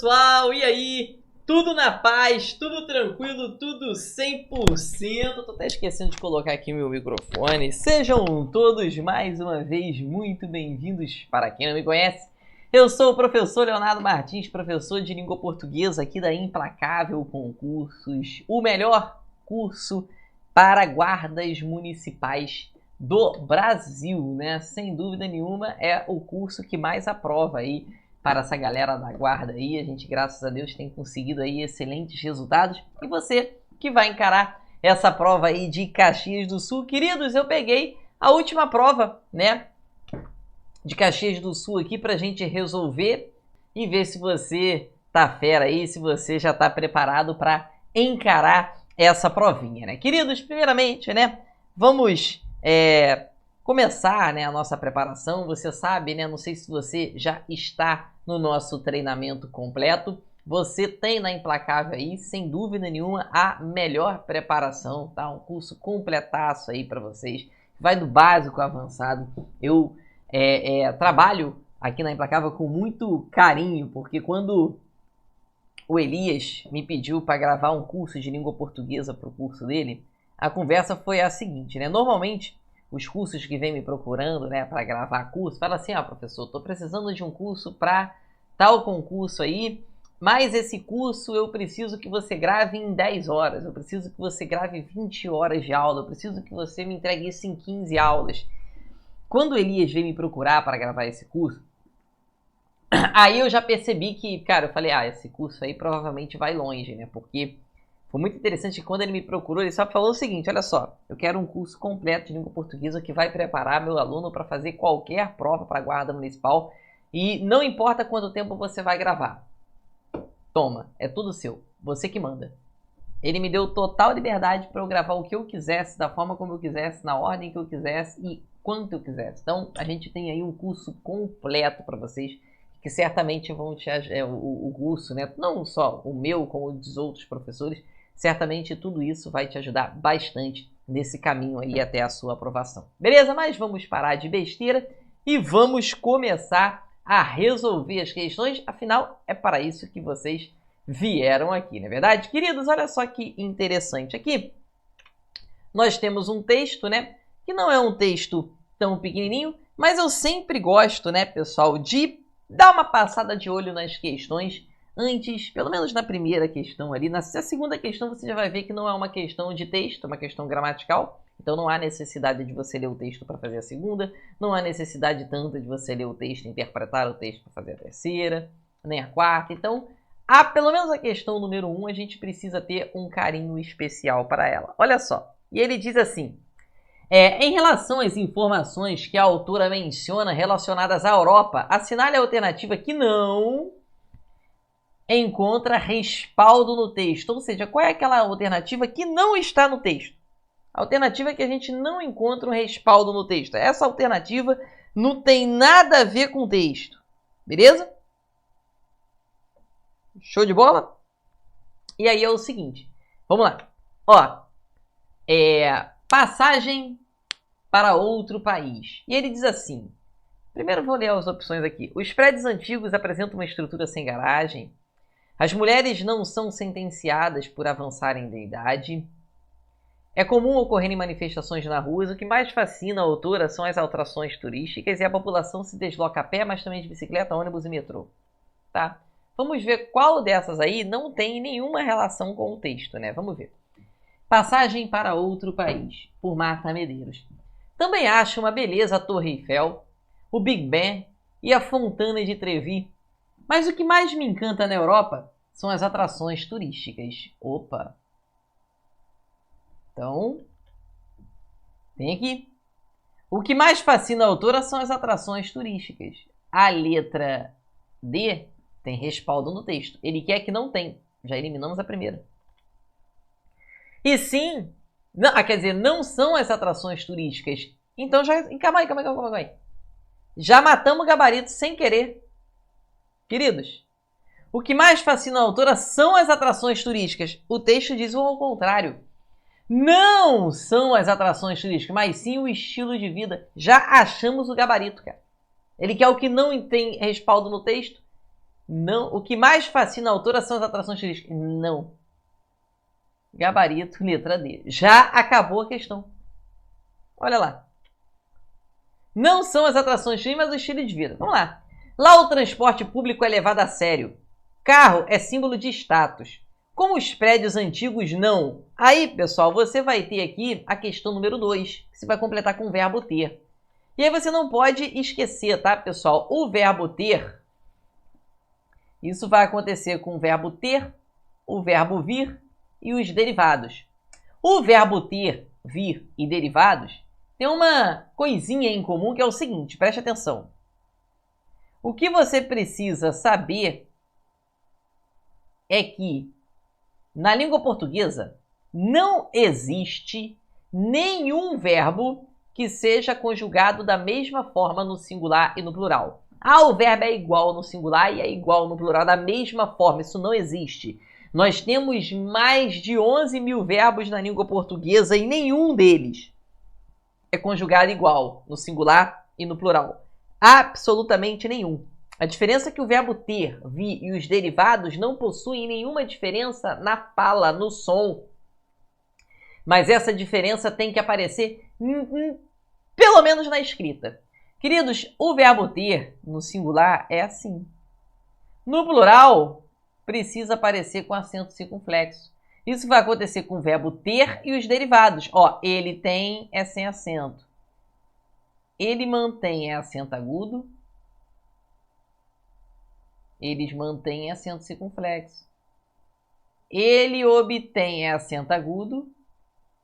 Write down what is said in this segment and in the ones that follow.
pessoal, e aí? Tudo na paz, tudo tranquilo, tudo 100%. Tô até esquecendo de colocar aqui meu microfone. Sejam todos mais uma vez muito bem-vindos. Para quem não me conhece, eu sou o professor Leonardo Martins, professor de língua portuguesa aqui da Implacável Concursos, o melhor curso para guardas municipais do Brasil, né? Sem dúvida nenhuma é o curso que mais aprova aí para essa galera da guarda aí. A gente, graças a Deus, tem conseguido aí excelentes resultados. E você que vai encarar essa prova aí de Caxias do Sul, queridos, eu peguei a última prova, né, de Caxias do Sul aqui pra gente resolver e ver se você tá fera aí, se você já tá preparado para encarar essa provinha, né? Queridos, primeiramente, né, vamos começar, né, a nossa preparação. Você sabe, né, não sei se você já está no nosso treinamento completo. Você tem na Implacável aí, sem dúvida nenhuma, a melhor preparação, tá? Um curso completaço aí para vocês. Vai do básico ao avançado. Eu trabalho aqui na Implacável com muito carinho, porque quando o Elias me pediu para gravar um curso de língua portuguesa para o curso dele, a conversa foi a seguinte, né? Normalmente, os cursos que vêm me procurando, né, para gravar curso, fala assim, professor, tô precisando de um curso para tal concurso aí, mas esse curso eu preciso que você grave em 10 horas, eu preciso que você grave 20 horas de aula, eu preciso que você me entregue isso em 15 aulas. Quando o Elias veio me procurar para gravar esse curso, aí eu já percebi que, cara, eu falei, esse curso aí provavelmente vai longe, né, porque foi muito interessante que quando ele me procurou, ele só falou o seguinte, olha só, eu quero um curso completo de língua portuguesa que vai preparar meu aluno para fazer qualquer prova para a guarda municipal e não importa quanto tempo você vai gravar. Toma, é tudo seu, você que manda. Ele me deu total liberdade para eu gravar o que eu quisesse, da forma como eu quisesse, na ordem que eu quisesse e quanto eu quisesse. Então, a gente tem aí um curso completo para vocês que certamente vão te ajudar, o curso, né? Não só o meu, como o dos outros professores, certamente tudo isso vai te ajudar bastante nesse caminho aí até a sua aprovação. Beleza? Mas vamos parar de besteira e vamos começar a resolver as questões. Afinal, é para isso que vocês vieram aqui, não é verdade? Queridos, olha só que interessante. Aqui nós temos um texto, né? Que não é um texto tão pequenininho, mas eu sempre gosto, né, pessoal, de dar uma passada de olho nas questões antes, pelo menos na primeira questão ali. Na segunda questão você já vai ver que não é uma questão de texto, é uma questão gramatical. Então não há necessidade de você ler o texto para fazer a segunda. Não há necessidade tanta de você ler o texto, interpretar o texto para fazer a terceira, nem a quarta. Então, pelo menos a questão número 1, a gente precisa ter um carinho especial para ela. Olha só, e ele diz assim, em relação às informações que a autora menciona relacionadas à Europa, assinale a alternativa que não encontra respaldo no texto. Ou seja, qual é aquela alternativa que não está no texto? A alternativa é que a gente não encontra um respaldo no texto. Essa alternativa não tem nada a ver com o texto. Beleza? Show de bola? E aí é o seguinte. Vamos lá. Passagem para outro país. E ele diz assim. Primeiro vou ler as opções aqui. Os prédios antigos apresentam uma estrutura sem garagem. As mulheres não são sentenciadas por avançarem da idade. É comum ocorrerem manifestações na rua. O que mais fascina a autora são as atrações turísticas e a população se desloca a pé, mas também de bicicleta, ônibus e metrô. Tá? Vamos ver qual dessas aí não tem nenhuma relação com o texto, né? Vamos ver. Passagem para outro país, por Marta Medeiros. Também acho uma beleza a Torre Eiffel, o Big Ben e a Fontana de Trevi. Mas o que mais me encanta na Europa são as atrações turísticas. Opa! Então, tem aqui. O que mais fascina a autora são as atrações turísticas. A letra D tem respaldo no texto. Ele quer que não tem. Já eliminamos a primeira. E sim, quer dizer, não são as atrações turísticas. Então já... Calma aí. Já matamos o gabarito sem querer. Queridos, o que mais fascina a autora são as atrações turísticas. O texto diz o ao contrário. Não são as atrações turísticas, mas sim o estilo de vida. Já achamos o gabarito, cara. Ele quer o que não tem respaldo no texto. Não. O que mais fascina a autora são as atrações turísticas. Não. Gabarito, letra D. Já acabou a questão. Olha lá. Não são as atrações turísticas, mas o estilo de vida. Vamos lá. Lá o transporte público é levado a sério. Carro é símbolo de status. Como os prédios antigos não. Aí, pessoal, você vai ter aqui a questão número 2, que você vai completar com o verbo ter. E aí você não pode esquecer, tá, pessoal? O verbo ter, isso vai acontecer com o verbo ter, o verbo vir e os derivados. O verbo ter, vir e derivados tem uma coisinha em comum que é o seguinte, preste atenção. O que você precisa saber é que na língua portuguesa não existe nenhum verbo que seja conjugado da mesma forma no singular e no plural. Ah, o verbo é igual no singular e é igual no plural da mesma forma. Isso não existe. Nós temos mais de 11 mil verbos na língua portuguesa e nenhum deles é conjugado igual no singular e no plural. Absolutamente nenhum. A diferença é que o verbo ter, vir e os derivados não possuem nenhuma diferença na fala, no som. Mas essa diferença tem que aparecer pelo menos na escrita. Queridos, o verbo ter no singular é assim. No plural, precisa aparecer com acento circunflexo. Isso vai acontecer com o verbo ter e os derivados. Ó, ele tem é sem acento. Ele mantém é acento agudo. Eles mantêm acento circunflexo. Ele obtém é acento agudo.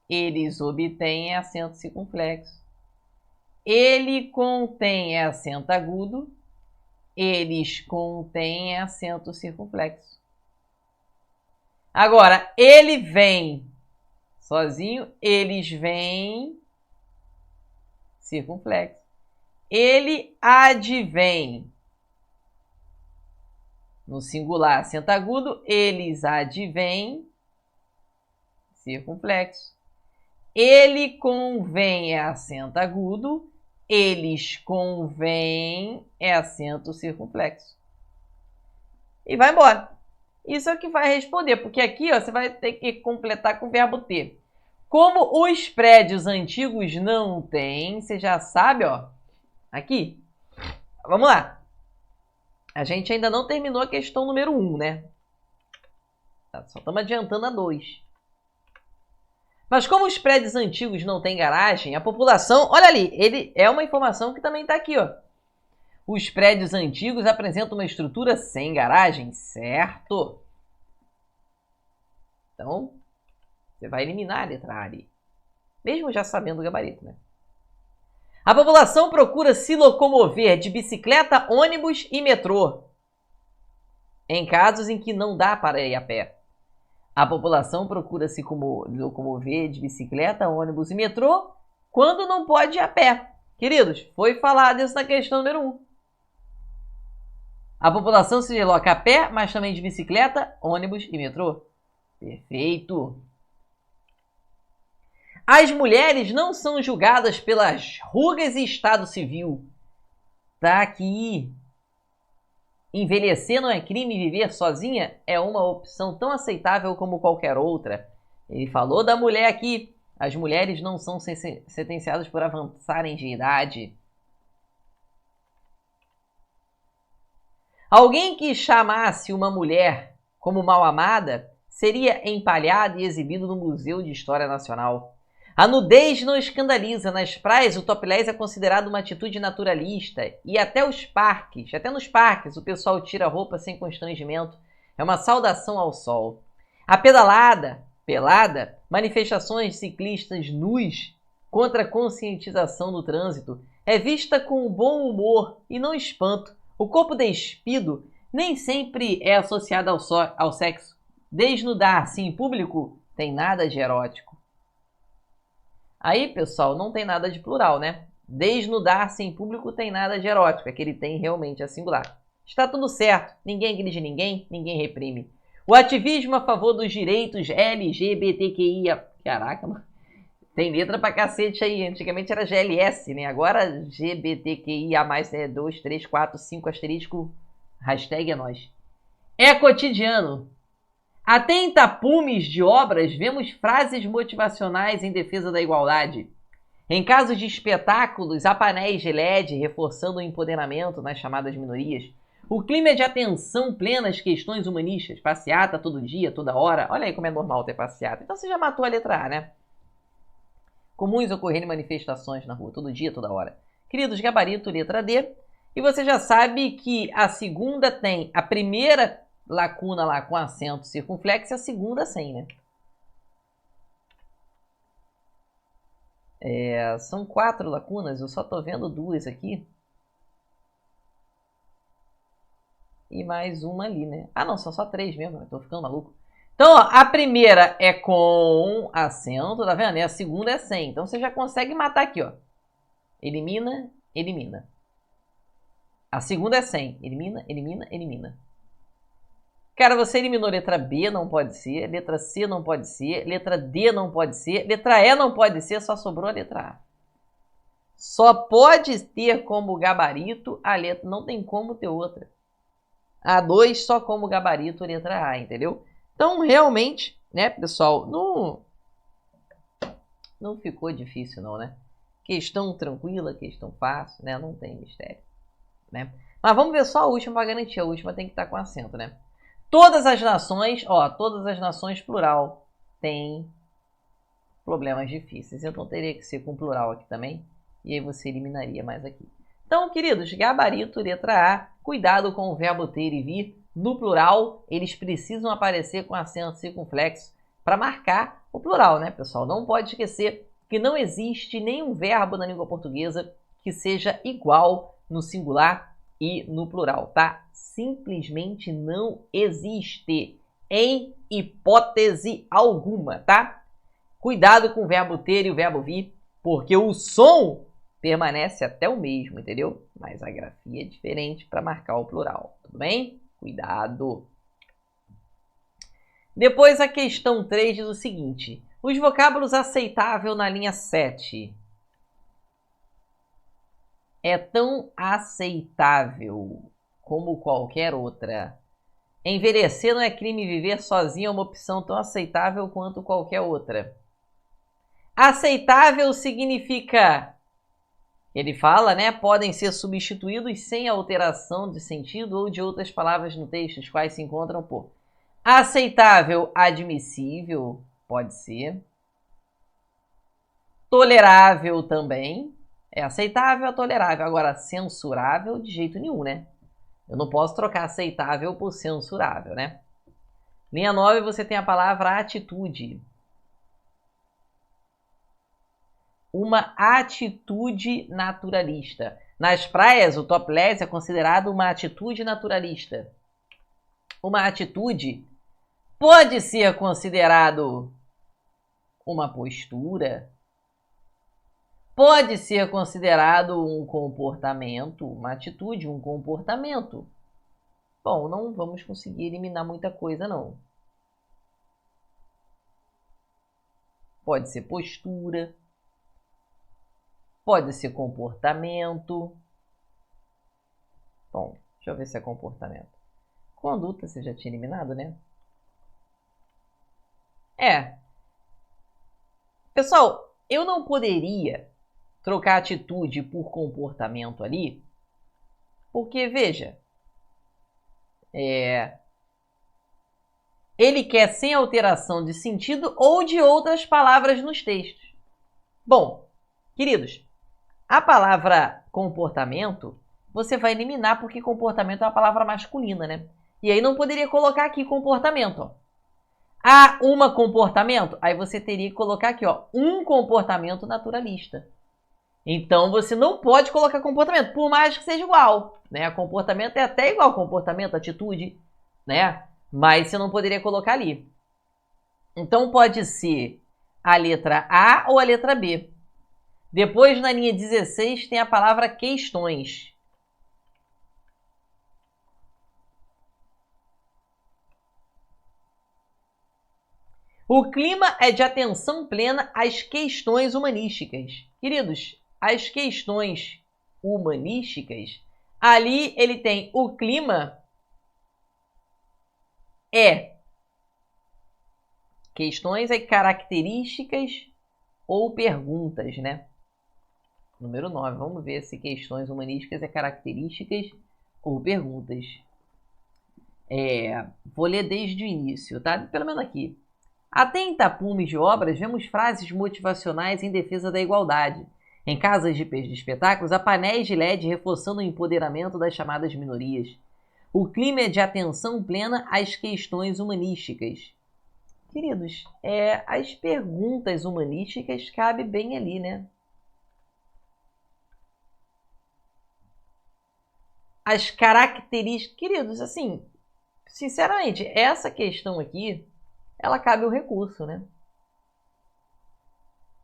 Eles obtêm acento circunflexo. Ele contém acento agudo. Eles contêm acento circunflexo. Agora, ele vem sozinho. Eles vêm circunflexo. Ele advém no singular acento agudo. Eles advêm circunflexo. Ele convém é acento agudo. Eles convém é acento circunflexo. E vai embora. Isso é o que vai responder, porque aqui ó, você vai ter que completar com o verbo ter. Como os prédios antigos não têm, você já sabe, ó, aqui. Vamos lá. A gente ainda não terminou a questão número 1, né? Só estamos adiantando a 2. Mas como os prédios antigos não têm garagem, a população... Olha ali, ele é uma informação que também está aqui, ó. Os prédios antigos apresentam uma estrutura sem garagem, certo? Então, você vai eliminar a letra A ali. Mesmo já sabendo o gabarito, né? A população procura se locomover de bicicleta, ônibus e metrô, em casos em que não dá para ir a pé. A população procura se locomover de bicicleta, ônibus e metrô quando não pode ir a pé. Queridos, foi falado isso na questão número 1. A população se desloca a pé, mas também de bicicleta, ônibus e metrô. Perfeito. As mulheres não são julgadas pelas rugas e estado civil. Tá aqui. Envelhecer não é crime e viver sozinha é uma opção tão aceitável como qualquer outra. Ele falou da mulher aqui. As mulheres não são sentenciadas por avançarem de idade. Alguém que chamasse uma mulher como mal amada seria empalhado e exibido no Museu de História Nacional. A nudez não escandaliza. Nas praias, o topless é considerado uma atitude naturalista. E até nos parques, o pessoal tira a roupa sem constrangimento. É uma saudação ao sol. A pelada, manifestações de ciclistas nus contra a conscientização do trânsito, é vista com bom humor e não espanto. O corpo despido nem sempre é associado ao sexo. Desnudar-se em público tem nada de erótico. Aí, pessoal, não tem nada de plural, né? Desnudar-se em público tem nada de erótico, é que ele tem realmente a singular. Está tudo certo, ninguém agride ninguém, ninguém reprime. O ativismo a favor dos direitos LGBTQIA... Caraca, mano. Tem letra pra cacete aí. Antigamente era GLS, né? Agora GBTQIA+, né? 2, 3, 4, 5, asterisco Hashtag é nós. É cotidiano. Até em tapumes de obras vemos frases motivacionais em defesa da igualdade. Em casos de espetáculos, há painéis de LED reforçando o empoderamento nas chamadas minorias. O clima é de atenção plena às questões humanistas. Passeata todo dia, toda hora. Olha aí como é normal ter passeata. Então você já matou a letra A, né? Comuns ocorrerem manifestações na rua, todo dia, toda hora. Queridos, gabarito, letra D. E você já sabe que a segunda tem a primeira lacuna lá com acento circunflexo e a segunda sem, né? São 4 lacunas, eu só tô vendo 2 aqui. E mais uma ali, né? Ah, não, são só 3 mesmo, eu tô ficando maluco. Então, ó, a primeira é com acento, tá vendo? E a segunda é sem. Então, você já consegue matar aqui, ó. Elimina, elimina. A segunda é sem. Elimina, elimina, elimina. Cara, você eliminou letra B, não pode ser. Letra C não pode ser. Letra D não pode ser. Letra E não pode ser, só sobrou a letra A. Só pode ter como gabarito a letra... Não tem como ter outra. A2 só como gabarito a letra A, entendeu? Então, realmente, né, pessoal, não ficou difícil não, né? Questão tranquila, questão fácil, né? Não tem mistério, né? Mas vamos ver só a última para garantir. A última tem que estar com acento, né? Todas as nações, ó, todas as nações plural têm problemas difíceis. Então teria que ser com plural aqui também. E aí você eliminaria mais aqui. Então, queridos, gabarito, letra A. Cuidado com o verbo ter e vir. No plural, eles precisam aparecer com acento circunflexo para marcar o plural, né, pessoal? Não pode esquecer que não existe nenhum verbo na língua portuguesa que seja igual no singular e no plural, tá? Simplesmente não existe em hipótese alguma, tá? Cuidado com o verbo ter e o verbo vir, porque o som permanece até o mesmo, entendeu? Mas a grafia é diferente para marcar o plural, tudo bem? Cuidado! Depois a questão 3 diz o seguinte: os vocábulos aceitável na linha 7. É tão aceitável como qualquer outra. Envelhecer não é crime, viver sozinho é uma opção tão aceitável quanto qualquer outra. Aceitável significa, ele fala, né, podem ser substituídos sem alteração de sentido ou de outras palavras no texto, as quais se encontram por aceitável, admissível, pode ser. Tolerável também. É aceitável, é tolerável. Agora, censurável, de jeito nenhum, né? Eu não posso trocar aceitável por censurável, né? Linha 9, você tem a palavra atitude. Uma atitude naturalista. Nas praias, o topless é considerado uma atitude naturalista. Uma atitude pode ser considerado uma postura, pode ser considerado um comportamento, uma atitude, um comportamento. Bom, não vamos conseguir eliminar muita coisa, não. Pode ser postura, pode ser comportamento. Bom, deixa eu ver se é comportamento. Conduta você já tinha eliminado, né? Pessoal, eu não poderia trocar atitude por comportamento ali, porque, veja, ele quer sem alteração de sentido ou de outras palavras nos textos. Bom, queridos, a palavra comportamento você vai eliminar porque comportamento é uma palavra masculina, né? E aí não poderia colocar aqui comportamento, ó. Há uma comportamento? Aí você teria que colocar aqui, ó, um comportamento naturalista. Então, você não pode colocar comportamento, por mais que seja igual, né? Comportamento é até igual comportamento, atitude, né? Mas você não poderia colocar ali. Então, pode ser a letra A ou a letra B. Depois, na linha 16, tem a palavra questões. O clima é de atenção plena às questões humanísticas. Queridos, as questões humanísticas, ali ele tem o clima É questões e características ou perguntas, né? Número 9. Vamos ver se questões humanísticas é características ou perguntas. Vou ler desde o início, tá? Pelo menos aqui. Até em tapumes de obras, vemos frases motivacionais em defesa da igualdade. Em casas de espetáculos, há painéis de LED reforçando o empoderamento das chamadas minorias. O clima é de atenção plena às questões humanísticas. Queridos, as perguntas humanísticas cabem bem ali, né? As características... Queridos, assim, sinceramente, essa questão aqui, ela cabe o recurso, né?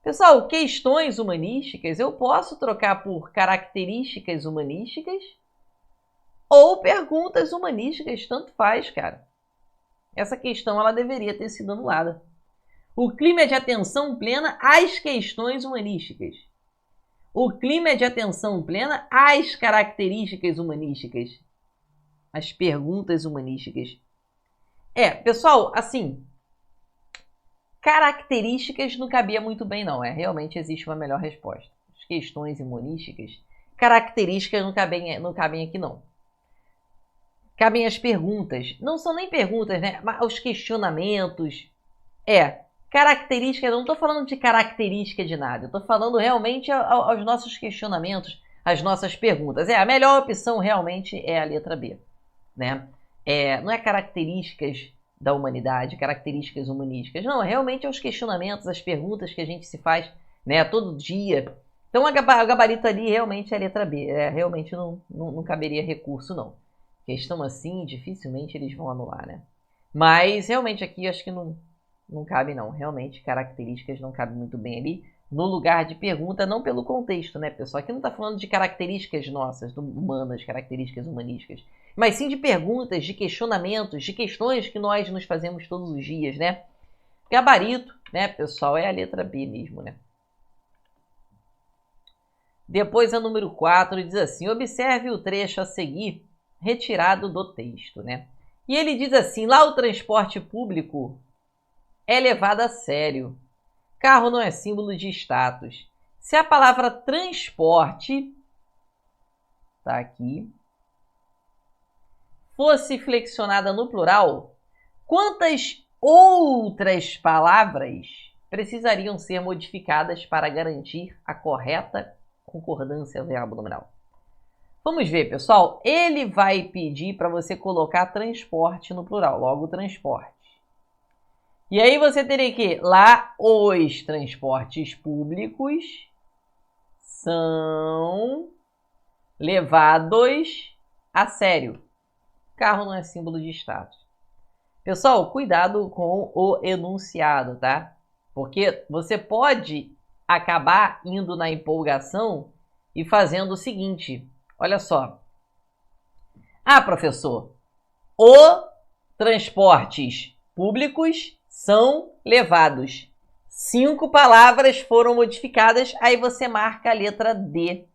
Pessoal, questões humanísticas eu posso trocar por características humanísticas ou perguntas humanísticas, tanto faz, cara. Essa questão ela deveria ter sido anulada. O clima é de atenção plena às questões humanísticas. O clima é de atenção plena às características humanísticas. As perguntas humanísticas. Pessoal, assim, características não cabia muito bem, não. Realmente existe uma melhor resposta. As questões humanísticas, características não cabem aqui, não. Cabem as perguntas. Não são nem perguntas, né? Mas os questionamentos. Características, eu não estou falando de característica de nada. Eu estou falando realmente aos nossos questionamentos, às nossas perguntas. A melhor opção realmente é a letra B, né? Não é características da humanidade, características humanísticas. Não, realmente é os questionamentos, as perguntas que a gente se faz, né, todo dia. Então, o gabarito ali realmente é a letra B. Realmente não caberia recurso, não. Questão assim, dificilmente eles vão anular, né? Mas, realmente, aqui acho que não cabe, não. Realmente, características não cabem muito bem ali. No lugar de pergunta, não pelo contexto, né, pessoal? Aqui não está falando de características nossas, humanas, características humanísticas. Mas sim de perguntas, de questionamentos, de questões que nós nos fazemos todos os dias, né? Gabarito, né, pessoal, é a letra B mesmo, né? Depois a número 4 diz assim: observe o trecho a seguir, retirado do texto, né? E ele diz assim: lá o transporte público é levado a sério. Carro não é símbolo de status. Se a palavra transporte, tá aqui, fosse flexionada no plural, quantas outras palavras precisariam ser modificadas para garantir a correta concordância verbo nominal? Vamos ver, pessoal. Ele vai pedir para você colocar transporte no plural, logo transporte. E aí você teria que, lá os transportes públicos são levados a sério. Carro não é símbolo de status. Pessoal, cuidado com o enunciado, tá? Porque você pode acabar indo na empolgação e fazendo o seguinte. Olha só. Professor, os transportes públicos são levados. 5 palavras foram modificadas, aí você marca a letra D.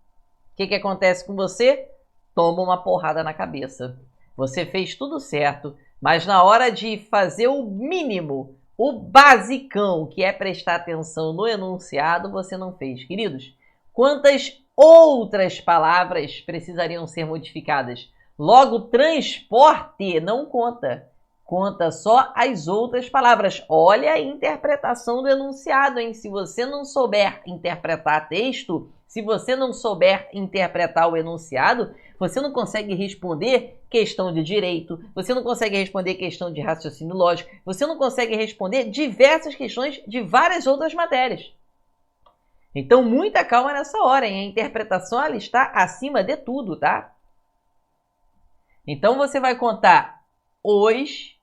O que acontece com você? Toma uma porrada na cabeça. Você fez tudo certo, mas na hora de fazer o mínimo, o basicão, que é prestar atenção no enunciado, você não fez. Queridos, quantas outras palavras precisariam ser modificadas? Logo, transporte não conta. Conta só as outras palavras. Olha a interpretação do enunciado, hein? Se você não souber interpretar texto, se você não souber interpretar o enunciado, você não consegue responder questão de direito, você não consegue responder questão de raciocínio lógico, você não consegue responder diversas questões de várias outras matérias. Então, muita calma nessa hora, hein? A interpretação ela está acima de tudo, tá? Então, você vai contar os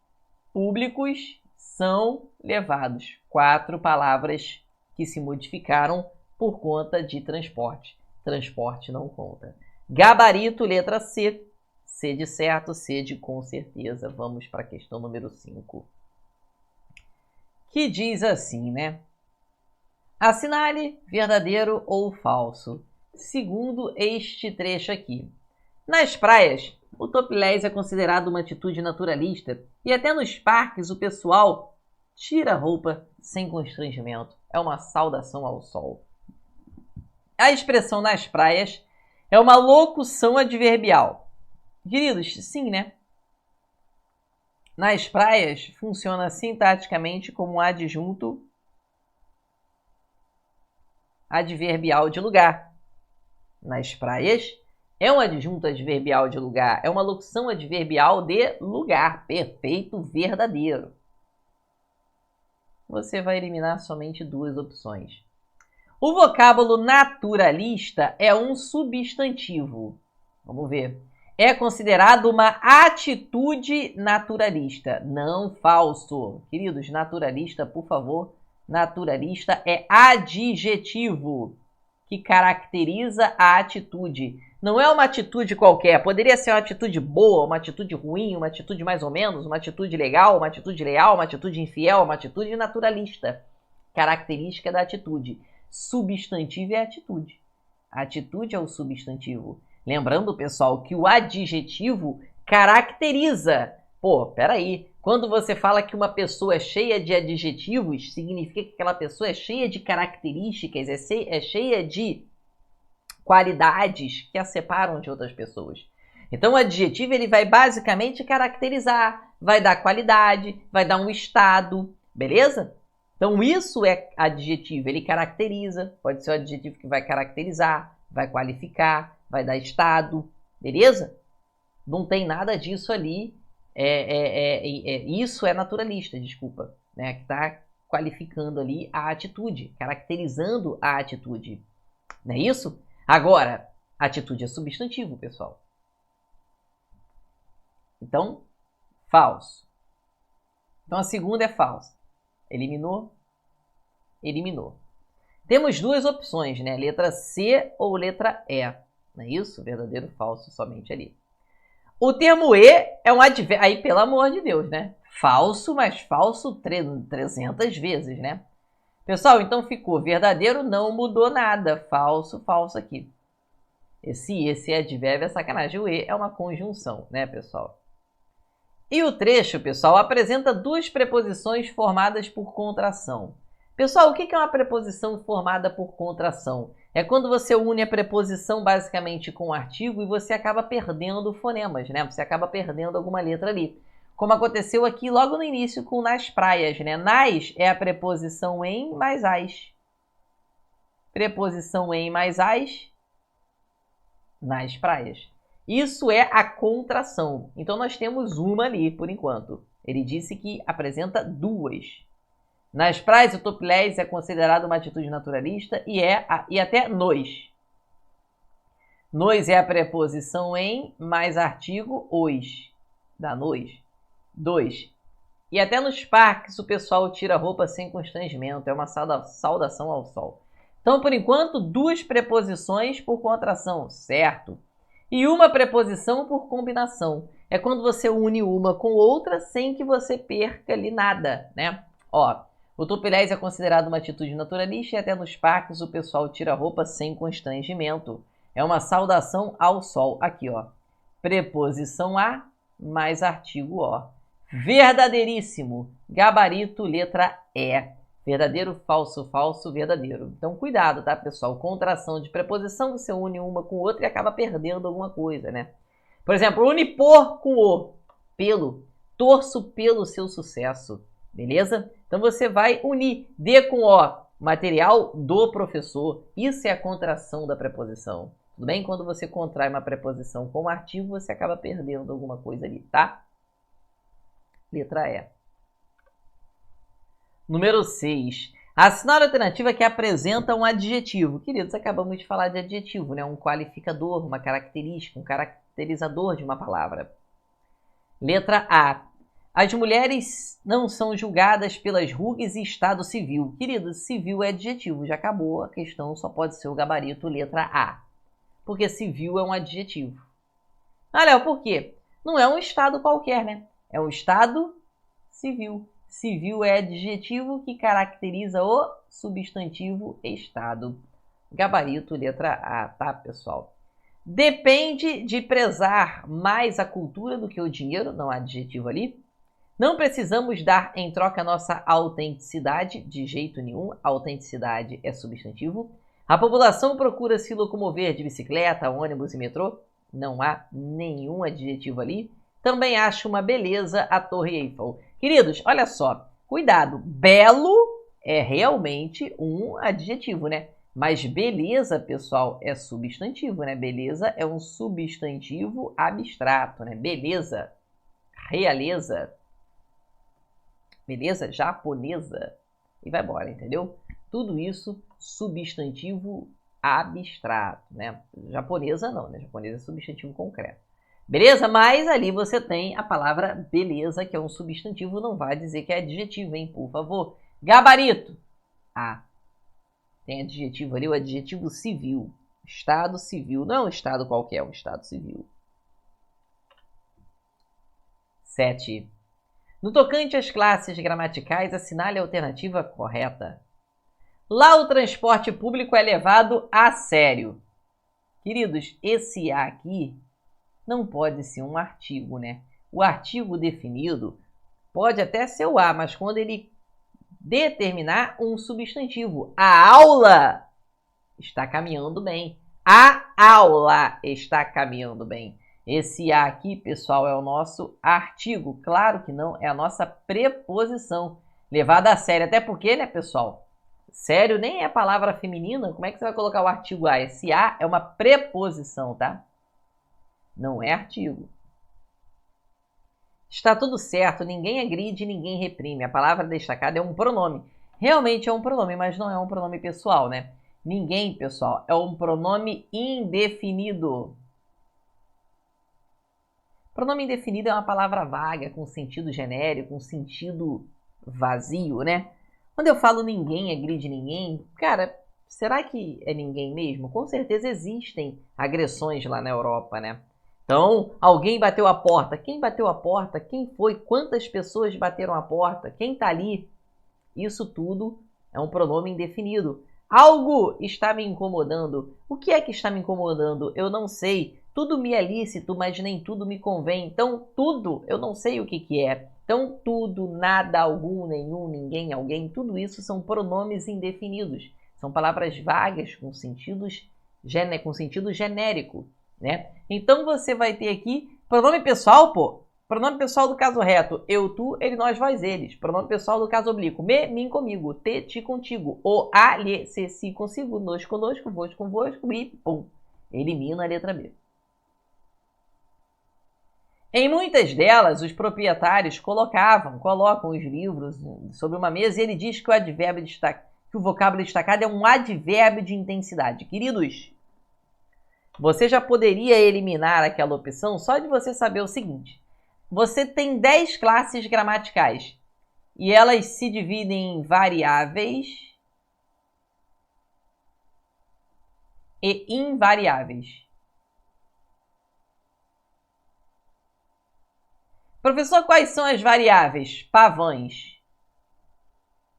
públicos são levados. 4 palavras que se modificaram por conta de transporte. Transporte não conta. Gabarito, letra C. C de certo, C de com certeza. Vamos para a questão número 5. Que diz assim, né? Assinale verdadeiro ou falso, segundo este trecho aqui. Nas praias, O topless é considerado uma atitude naturalista e até nos parques o pessoal tira a roupa sem constrangimento. É uma saudação ao sol. A expressão nas praias é uma locução adverbial. Queridos, sim, né? Nas praias funciona sintaticamente como um adjunto adverbial de lugar. Nas praias é um adjunto adverbial de lugar, é uma locução adverbial de lugar, perfeito, verdadeiro. Você vai eliminar somente duas opções. O vocábulo naturalista é um substantivo. Vamos ver. É considerado uma atitude naturalista. Não falso. Queridos, naturalista, por favor. Naturalista é adjetivo que caracteriza a atitude. Não é uma atitude qualquer. Poderia ser uma atitude boa, uma atitude ruim, uma atitude mais ou menos, uma atitude legal, uma atitude leal, uma atitude infiel, uma atitude naturalista. Característica da atitude. Substantivo é atitude. A atitude é o substantivo. Lembrando, pessoal, que o adjetivo caracteriza. Pô, peraí. Quando você fala que uma pessoa é cheia de adjetivos, significa que aquela pessoa é cheia de características, é cheia de qualidades que a separam de outras pessoas. Então, o adjetivo ele vai basicamente caracterizar, vai dar qualidade, vai dar um estado, beleza? Então, isso é adjetivo, ele caracteriza, pode ser o adjetivo que vai caracterizar, vai qualificar, vai dar estado, beleza? Não tem nada disso ali, isso é naturalista, desculpa, né? Que está qualificando ali a atitude, caracterizando a atitude, não é isso? Agora, atitude é substantivo, pessoal. Então, falso. Então, a segunda é falsa. Eliminou? Eliminou. Temos duas opções, né? Letra C ou letra E. Não é isso? Verdadeiro ou falso somente ali. O termo E é um advérbio. Aí, pelo amor de Deus, né? Falso, mas falso 300 vezes, né? Pessoal, então ficou verdadeiro, não mudou nada. Falso, falso aqui. Esse advérbio é sacanagem. O E é uma conjunção, né, pessoal? E o trecho, pessoal, apresenta duas preposições formadas por contração. Pessoal, o que é uma preposição formada por contração? É quando você une a preposição basicamente com o artigo e você acaba perdendo fonemas, né? Você acaba perdendo alguma letra ali. Como aconteceu aqui logo no início com nas praias, né? Nas é a preposição em mais as. Preposição em mais as, nas praias. Isso é a contração. Então, nós temos uma ali, por enquanto. Ele disse que apresenta duas. Nas praias, o topless é considerado uma atitude naturalista e até nos. Nos é a preposição em mais artigo os. Da nos. Dois. E até nos parques o pessoal tira roupa sem constrangimento. É uma saudação ao sol. Então, por enquanto, duas preposições por contração, certo? E uma preposição por combinação. É quando você une uma com outra sem que você perca ali nada, né? Ó, o topless é considerado uma atitude naturalista e até nos parques o pessoal tira roupa sem constrangimento. É uma saudação ao sol. Aqui, ó. Preposição a mais artigo o. Verdadeiríssimo. Gabarito, letra E. Verdadeiro, falso, falso, verdadeiro. Então, cuidado, tá, pessoal? Contração de preposição, você une uma com outra e acaba perdendo alguma coisa, né? Por exemplo, une por com o. Pelo. Torço pelo seu sucesso. Beleza? Então, você vai unir D com O. Material do professor. Isso é a contração da preposição. Tudo bem? Quando você contrai uma preposição com um artigo, você acaba perdendo alguma coisa ali, tá? Letra E. Número 6. Assinale a alternativa que apresenta um adjetivo. Queridos, acabamos de falar de adjetivo, né? Um qualificador, uma característica, um caracterizador de uma palavra. Letra A. As mulheres não são julgadas pelas rugas e estado civil. Queridos, civil é adjetivo, já acabou. A questão só pode ser o gabarito letra A. Porque civil é um adjetivo. Ah, Léo, por quê? Não é um estado qualquer, né? É um estado civil. Civil é adjetivo que caracteriza o substantivo estado. Gabarito, letra A, tá, pessoal? Depende de prezar mais a cultura do que o dinheiro, não há adjetivo ali. Não precisamos dar em troca nossa autenticidade, de jeito nenhum, autenticidade é substantivo. A população procura se locomover de bicicleta, ônibus e metrô, não há nenhum adjetivo ali. Também acho uma beleza a Torre Eiffel. Queridos, olha só, cuidado, belo é realmente um adjetivo, né? Mas beleza, pessoal, é substantivo, né? Beleza é um substantivo abstrato, né? Beleza, realeza, beleza, japonesa, e vai embora, entendeu? Tudo isso substantivo abstrato, né? Japonesa não, né? Japonesa é substantivo concreto. Beleza? Mas ali você tem a palavra beleza, que é um substantivo, não vai dizer que é adjetivo, hein? Por favor. Gabarito. Ah, tem adjetivo ali, o adjetivo civil. Estado civil. Não é um estado qualquer, é um estado civil. 7. No tocante às classes gramaticais, assinale a alternativa correta. Lá o transporte público é levado a sério. Queridos, esse A aqui não pode ser um artigo, né? O artigo definido pode até ser o A, mas quando ele determinar um substantivo. A aula está caminhando bem. A aula está caminhando bem. Esse A aqui, pessoal, é o nosso artigo. Claro que não, é a nossa preposição. Levada a sério. Até porque, né, pessoal? Sério nem é palavra feminina. Como é que você vai colocar o artigo A? Esse A é uma preposição, tá? Não é artigo. Está tudo certo, ninguém agride, ninguém reprime. A palavra destacada é um pronome. Realmente é um pronome, mas não é um pronome pessoal, né? Ninguém, pessoal, é um pronome indefinido. Pronome indefinido é uma palavra vaga, com sentido genérico, com sentido vazio, né? Quando eu falo ninguém agride ninguém, cara, será que é ninguém mesmo? Com certeza existem agressões lá na Europa, né? Então, alguém bateu a porta. Quem bateu a porta? Quem foi? Quantas pessoas bateram a porta? Quem está ali? Isso tudo é um pronome indefinido. Algo está me incomodando. O que é que está me incomodando? Eu não sei. Tudo me é lícito, mas nem tudo me convém. Então, tudo, eu não sei o que é. Então, tudo, nada, algum, nenhum, ninguém, alguém, tudo isso são pronomes indefinidos. São palavras vagas com sentido genérico. Né? Então você vai ter aqui pronome pessoal, pô. Pronome pessoal do caso reto, eu, tu, ele, nós, vós, eles. Pronome pessoal do caso oblíquo, me, mim, comigo, te, ti, contigo, o, a, lhe, se, si, consigo, nós, conosco, vos, convosco e pum. Elimina a letra B. Em muitas delas, os proprietários colocam os livros sobre uma mesa e ele diz que o vocábulo destacado é um advérbio de intensidade. Queridos, você já poderia eliminar aquela opção só de você saber o seguinte. Você tem 10 classes gramaticais e elas se dividem em variáveis e invariáveis. Professor, quais são as variáveis? Pavães.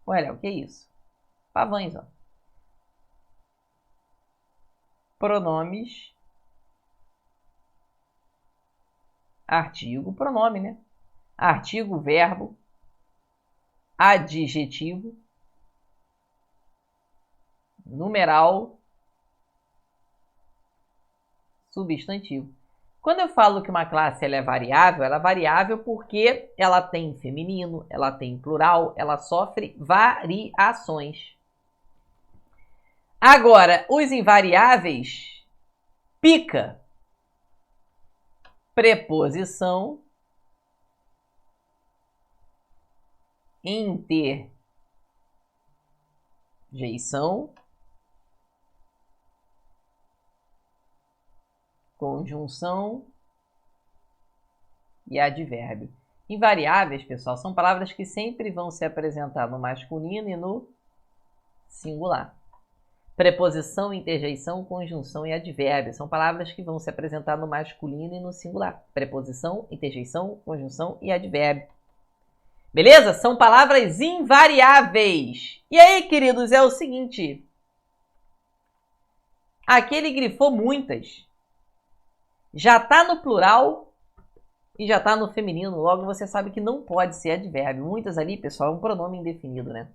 Olha, o que é isso? Pavães, ó. Pronomes, artigo, pronome, né? Artigo, verbo, adjetivo, numeral, substantivo. Quando eu falo que uma classe ela é variável porque ela tem feminino, ela tem plural, ela sofre variações. Agora, os invariáveis, pica, preposição, interjeição, conjunção e advérbio. Invariáveis, pessoal, são palavras que sempre vão se apresentar no masculino e no singular. Preposição, interjeição, conjunção e advérbio. São palavras que vão se apresentar no masculino e no singular. Preposição, interjeição, conjunção e advérbio. Beleza? São palavras invariáveis. E aí, queridos, é o seguinte. Aqui ele grifou muitas. já tá no plural e já tá no feminino. Logo, você sabe que não pode ser advérbio. Muitas ali, pessoal, é um pronome indefinido, né?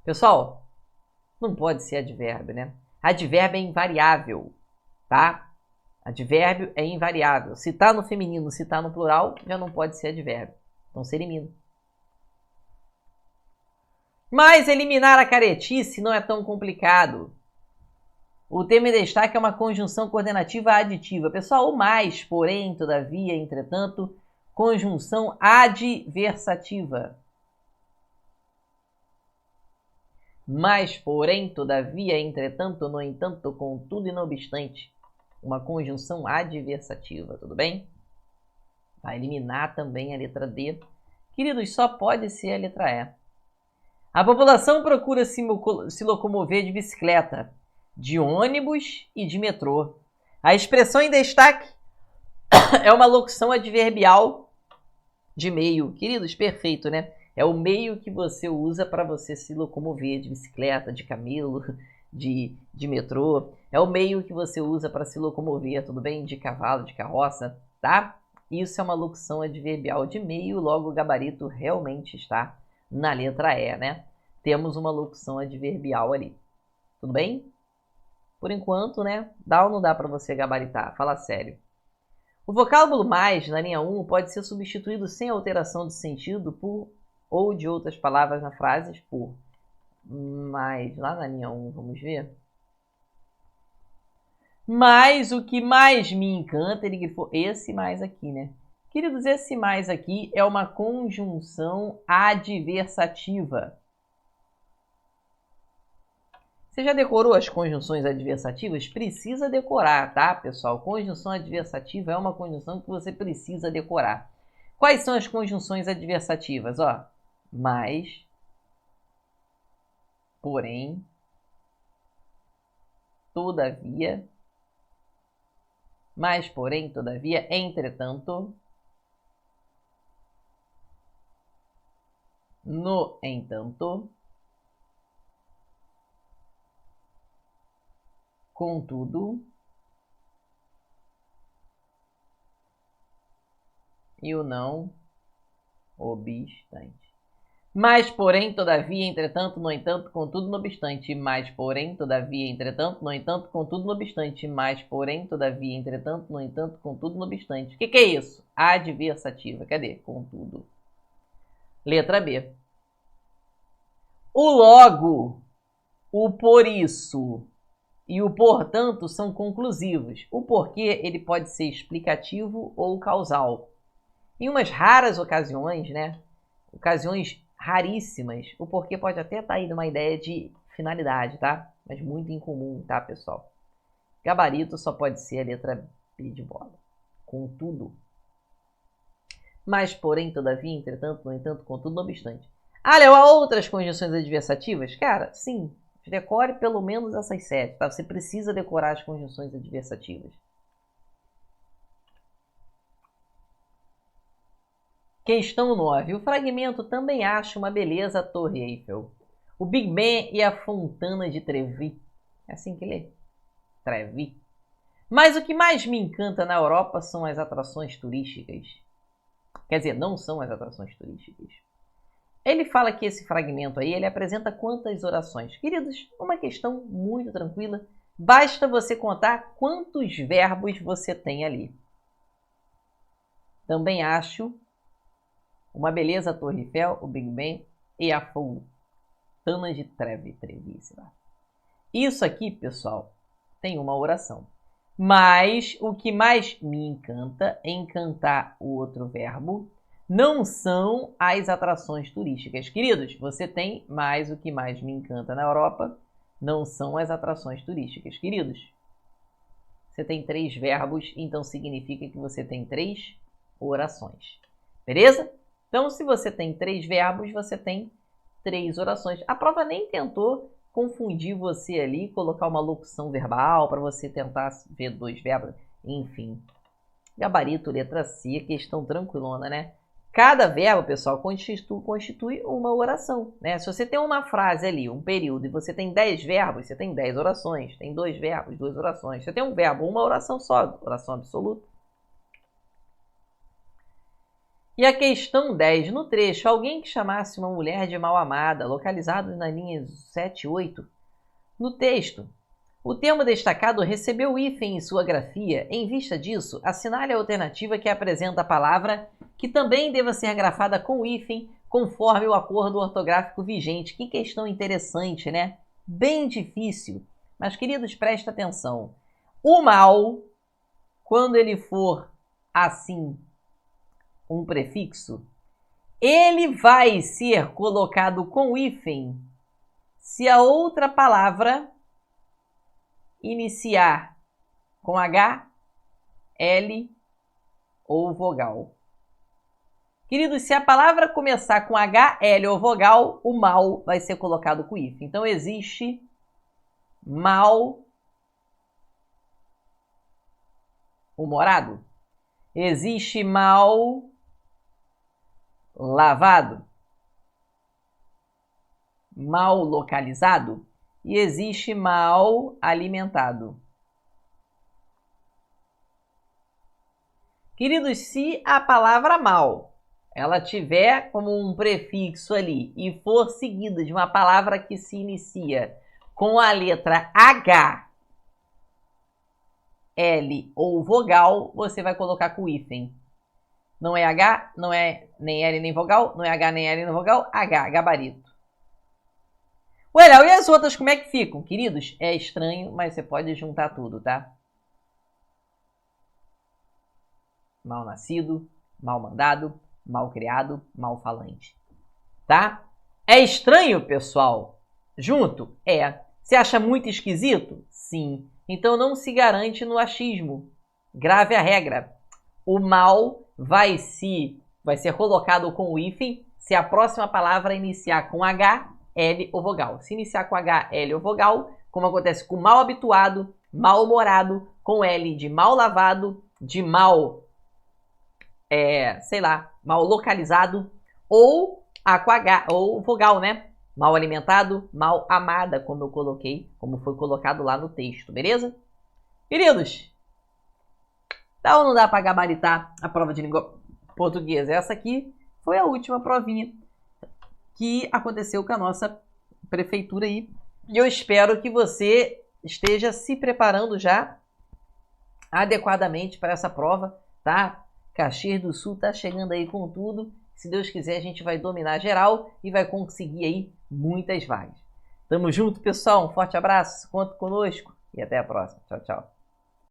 Pessoal, não pode ser advérbio, né? Advérbio é invariável, tá? Advérbio é invariável. Se tá no feminino, se tá no plural, já não pode ser advérbio. Então, se elimina. Mas eliminar a caretice não é tão complicado. O tema em destaque é uma conjunção coordenativa aditiva. Pessoal, o mais, porém, todavia, entretanto, conjunção adversativa. Mas, porém, todavia, entretanto, no entanto, contudo e não obstante. Uma conjunção adversativa, tudo bem? Vai eliminar também a letra D. Queridos, só pode ser a letra E. A população procura se locomover de bicicleta, de ônibus e de metrô. A expressão em destaque é uma locução adverbial de meio. Queridos, perfeito, né? É o meio que você usa para você se locomover de bicicleta, de camelo, de metrô. É o meio que você usa para se locomover, tudo bem? De cavalo, de carroça, tá? Isso é uma locução adverbial de meio, logo o gabarito realmente está na letra E, né? Temos uma locução adverbial ali. Tudo bem? Por enquanto, né? Dá ou não dá para você gabaritar? Fala sério. O vocábulo mais, na linha 1, pode ser substituído sem alteração de sentido por ou de outras palavras na frase por. Mas, lá na linha 1, vamos ver. Mas o que mais me encanta, ele grifou esse mais aqui, né? Queridos, esse mais aqui é uma conjunção adversativa. Você já decorou as conjunções adversativas? Precisa decorar, tá, pessoal? Conjunção adversativa é uma conjunção que você precisa decorar. Quais são as conjunções adversativas? Ó, mais, porém, todavia, mais, porém, todavia, entretanto, no entanto, contudo, e o não obstante. Mas, porém, todavia, entretanto, no entanto, contudo, no obstante. Mas, porém, todavia, entretanto, no entanto, contudo, no obstante. Mas, porém, todavia, entretanto, no entanto, contudo, no obstante. O que é isso? Adversativa. Cadê? Contudo. Letra B. O logo, o por isso e o portanto são conclusivos. O porquê ele pode ser explicativo ou causal. Em umas raras ocasiões, né? Ocasiões raríssimas, o porquê pode até estar aí numa ideia de finalidade, tá? Mas muito incomum, tá, pessoal? Gabarito só pode ser a letra B de bola. Contudo. Mas, porém, todavia, entretanto, no entanto, contudo, não obstante. Ah, Léo, há outras conjunções adversativas? Cara, sim. Decore pelo menos essas 7, tá? Você precisa decorar as conjunções adversativas. Questão 9. O fragmento também acha uma beleza a Torre Eiffel, o Big Ben e a Fontana de Trevi. É assim que lê? Trevi. Mas o que mais me encanta na Europa são as atrações turísticas. Quer dizer, não são as atrações turísticas. Ele fala que esse fragmento aí, ele apresenta quantas orações? Queridos, uma questão muito tranquila. Basta você contar quantos verbos você tem ali. Também acho uma beleza a Torre Eiffel, o Big Ben e a Fontana de Trevi. Isso aqui, pessoal, tem uma oração. Mas o que mais me encanta é encantar o outro verbo. Não são as atrações turísticas. Queridos, você tem mais o que mais me encanta na Europa. Não são as atrações turísticas. Queridos, você tem 3 verbos, então significa que você tem 3 orações. Beleza? Então, se você tem 3 verbos, você tem 3 orações. A prova nem tentou confundir você ali, colocar uma locução verbal para você tentar ver 2 verbos. Enfim, gabarito, letra C, questão tranquilona, né? Cada verbo, pessoal, constitui uma oração, né? Se você tem uma frase ali, um período, e você tem 10 verbos, você tem 10 orações. Tem 2 verbos, 2 orações. Você tem um verbo, uma oração só, oração absoluta. E a questão 10, no trecho, alguém que chamasse uma mulher de mal amada, localizado na linha 7 e 8, no texto, o termo destacado recebeu o hífen em sua grafia. Em vista disso, assinale a alternativa que apresenta a palavra que também deva ser grafada com hífen, conforme o acordo ortográfico vigente. Que questão interessante, né? Bem difícil. Mas, queridos, presta atenção. O mal, quando ele for assim, um prefixo, ele vai ser colocado com hífen se a outra palavra iniciar com H, L ou vogal. Queridos, se a palavra começar com H, L ou vogal, o mal vai ser colocado com hífen. Então, existe mal-humorado. Existe mal lavado. Mal localizado. E existe mal alimentado. Queridos, se a palavra mal, ela tiver como um prefixo ali e for seguida de uma palavra que se inicia com a letra H, L ou vogal, você vai colocar com hífen. Não é H, não é nem L nem vogal, não é H nem L nem vogal, H, gabarito. Ué, Léo, e as outras como é que ficam? Queridos, é estranho, mas você pode juntar tudo, tá? Mal nascido, mal mandado, mal criado, mal falante. Tá? É estranho, pessoal? Junto? É. Você acha muito esquisito? Sim. Então não se garante no achismo. Grave a regra. O mal vai ser colocado com o hífen se a próxima palavra iniciar com H, L ou vogal. Se iniciar com H, L ou vogal, como acontece com mal habituado, mal-humorado, com L de mal lavado, de mal, mal localizado, ou A com H, ou vogal, né? Mal alimentado, mal amada, como eu coloquei, como foi colocado lá no texto, beleza? Queridos, dá ou não dá para gabaritar a prova de língua portuguesa? Essa aqui foi a última provinha que aconteceu com a nossa prefeitura aí. E eu espero que você esteja se preparando já adequadamente para essa prova, tá? Caxias do Sul tá chegando aí com tudo. Se Deus quiser, a gente vai dominar geral e vai conseguir aí muitas vagas. Tamo junto, pessoal. Um forte abraço. Conta conosco e até a próxima. Tchau, tchau.